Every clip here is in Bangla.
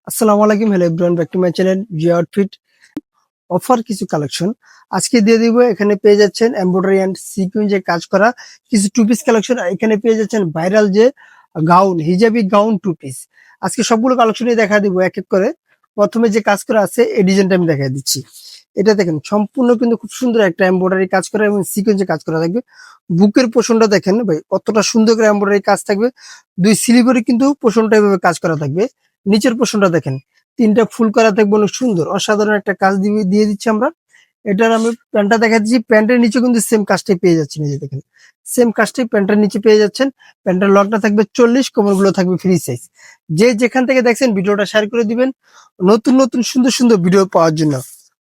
আসসালামু আলাইকুম, hello everyone, back to my channel G outfit. Offer কিছু কালেকশন আজকে দিয়ে দিব। এখানে পেয়ে যাচ্ছেন এমব্রয়ডারি এন্ড সিকুয়েন্সে কাজ করা কিছু টু পিস কালেকশন। এখানে পেয়ে যাচ্ছেন ভাইরাল যে গাউন, হিজাবি গাউন টু পিস। আজকে সবগুলো কালেকশনই দেখা দিব এক এক করে। প্রথমে যে কাজ করা আছে এই ডিজাইনটা আমি দেখাই দিচ্ছি। এটা দেখেন সম্পূর্ণ কিন্তু খুব সুন্দর একটা এমব্রয়ডারি কাজ করা এবং সিকুয়েন্সে কাজ করা থাকবে। বুকের পোষণটা দেখেন ভাই, কতটা সুন্দর করে এমব্রয়ডারি কাজ থাকবে। দুই স্লিভে কিন্তু পোষণটা এভাবে কাজ করা থাকবে। নিচের পোষণটা দেখেন, তিনটা ফুল করা থাকবে, অনেক সুন্দর অসাধারণ একটা কাজ দিয়ে দিচ্ছি আমরা। এটার আমি প্যান্টটা দেখা দিচ্ছি, প্যান্টের নিচে কিন্তু সেম কাজটাই পেয়ে যাচ্ছেন। এই যে দেখেন, সেম কাজটাই প্যান্টের নিচে পেয়ে যাচ্ছেন। প্যান্টের লকটা থাকবে 40, কোমরগুলো থাকবে ফ্রি সাইজ। যে যেখান থেকে দেখছেন ভিডিওটা শেয়ার করে দিবেন নতুন নতুন সুন্দর সুন্দর ভিডিও পাওয়ার জন্য।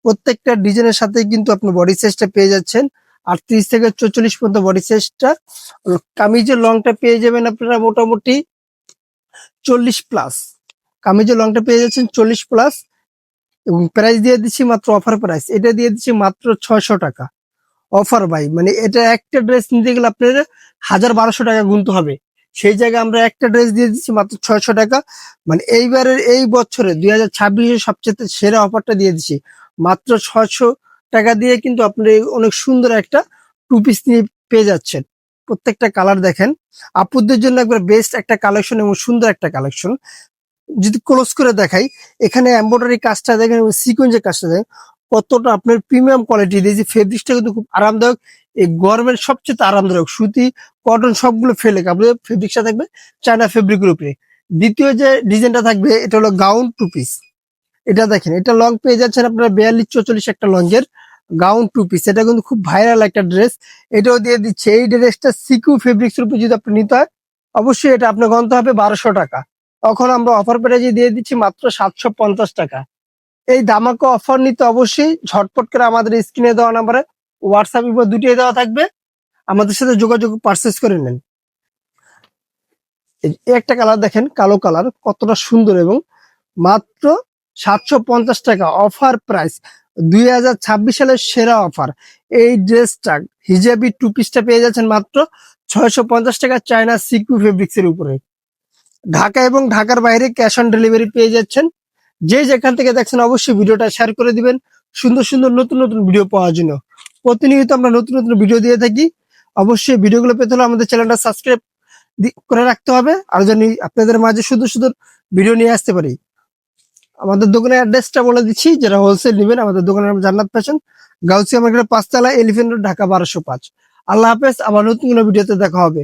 প্রত্যেকটা ডিজাইনের সাথে কিন্তু আপনি বডি সাইজটা পেয়ে যাচ্ছেন 38 থেকে 44 পর্যন্ত বডি সাইজটা। কামিজের লংটা পেয়ে যাবেন আপনারা মোটামুটি 40+। কামিজের লংটা পেয়ে যাচ্ছেন 40+। এবং প্রাইস দিয়ে দিচ্ছি মাত্র অফার প্রাইস, এটা দিয়ে দিচ্ছি মাত্র 600 টাকা। অফার ভাই, মানে এটা একটা ড্রেস নিতে গেলে আপনার 1000-1200 টাকা গুনতে হবে। সেই জায়গায় আমরা একটা ড্রেস দিয়ে দিচ্ছি মাত্র 600 টাকা। মানে এইবারের এই বছরে 2026-এর সবচেয়ে সেরা অফারটা দিয়ে দিচ্ছি মাত্র 600 টাকা দিয়ে। কিন্তু আপনি অনেক সুন্দর একটা টু পিস নিয়ে পেয়ে যাচ্ছেন। প্রত্যেকটা কালার দেখেন, আপুদের জন্য একবার বেস্ট একটা কালেকশন এবং সুন্দর একটা কালেকশন। যদি ক্লোজ করে দেখাই, এখানে এমব্রয়ডারি কাজটা দেখেন এবং সিকোয়েন্সের কাজটা দেখেন কতটা আপনার প্রিমিয়াম কোয়ালিটি দিয়েছে। ফেব্রিক্সটা কিন্তু খুব আরামদায়ক, এই গরমের সবচেয়ে আরামদায়ক। সুতি, কটন সবগুলো ফেলে কাপড়ের ফেব্রিক্সটা থাকবে চায়না ফেব্রিকের উপরে। দ্বিতীয় যে ডিজাইনটা থাকবে এটা হলো গাউন টু পিস। এটা দেখেন, এটা লং পেয়ে যাচ্ছেন আপনারা 42-44 একটা লংয়ের গাউন টু পিস। এটা কিন্তু খুব ভাইরাল একটা ড্রেস, এটাও দিয়ে দিচ্ছে। এই ড্রেসটা সিকিউ ফেব্রিক্সের উপর যদি আপনি নিতে হয় অবশ্যই এটা আপনার গন্তে হবে 1200 টাকা। তখন আমরা অফার প্রাইজে দিয়ে দিচ্ছি মাত্র 750 টাকা। এই দামাকা অফার নিতে অবশ্যই ঝটপট করে আমাদের স্ক্রিনে দেওয়া নাম্বারে হোয়াটসঅ্যাপ ইমো দুটোই দেওয়া থাকবে, আমাদের সাথে যোগাযোগ পারচেস করে নেন। এই একটা কালার দেখেন, কালো কালার, কতটা সুন্দর এবং মাত্র 750 টাকা অফার প্রাইস। 2026 সালের সেরা অফার। এই ড্রেসটা হিজাবি টু পিসটা পেয়ে যাচ্ছেন মাত্র 650 টাকা চায়না সিকিউ ফেব্রিক্স এর উপরে। ঢাকা এবং ঢাকার বাইরে ক্যাশ অন ডেলিভারি পেয়ে যাচ্ছেন। যে যেখান থেকে দেখছেন অবশ্যই ভিডিওটা শেয়ার করে দিবেন সুন্দর সুন্দর নতুন নতুন ভিডিও পাওয়ার জন্য। প্রতিনিয়ত আমরা নতুন নতুন ভিডিও দিয়ে থাকি। অবশ্যই ভিডিওগুলো পেতে হলে আমাদের চ্যানেলটা সাবস্ক্রাইব করে রাখতে হবে, আর জানি আপনাদের মাঝে সুন্দর সুন্দর ভিডিও নিয়ে আসতে পারি। আমাদের দোকানের অ্যাড্রেসটা বলে দিচ্ছি, যারা হোলসেল নেবেন আমাদের দোকানের নাম জান্নাত ফ্যাশন, গাউসিয়া মার্কেটের 5 তলা, এলিফ্যান্ট রোড, ঢাকা 1205। আল্লাহ হাফেজ, আবার নতুন কোনো ভিডিওতে দেখা হবে।